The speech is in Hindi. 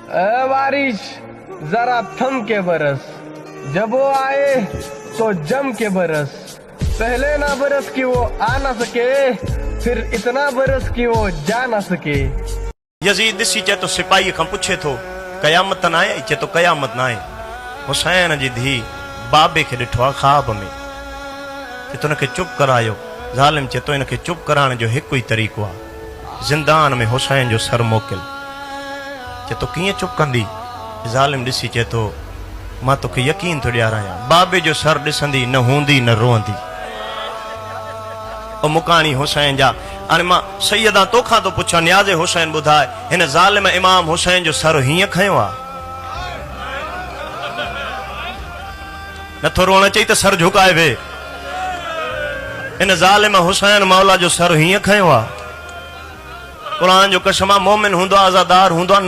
बारिश जरा थम के बरस, जब वो आए तो जम के बरस। पहले ना बरस कि वो आ ना सके, फिर इतना बरस कि वो जा ना सके। यजीद दिसी चे तो सिपाही खां पुछे थो कयामत न आहे, चे तो कयामत न आहे। हुसैन जी धी बाबे खे ॾिठो आहे ख़्वाब में, चे तो इनखे चुप करायो। ज़ालिम चे तो इनखे चुप कराइण जो हिकु ई तरीक़ो आहे, ज़िंदान में हुसैन जो सर मोकिल। चे तो कीअं चुप कंदी? ज़ालिम ॾिसी चे तो मां तोखे यकीन थो ॾियारायां, बाबे जो सर ॾिसंदी न हूंदी न रोअंदी। ओ मुकाणी हुसैन जा हाणे मां सैयदा तोखां तो पुछां, न्याज़े हुसैन ॿुधाए हिन ज़ालिम इमाम हुसैन जो सर हीअं खयो आहे? नथो रोअण चई त सर झुकाए वे। हिन ज़ालिम हुसैन मौला जो सर हीअं खयो आहे? क़ुरान जो कसम आहे, मोमिन हूंदो आहे, आज़ादार हूंदो आहे।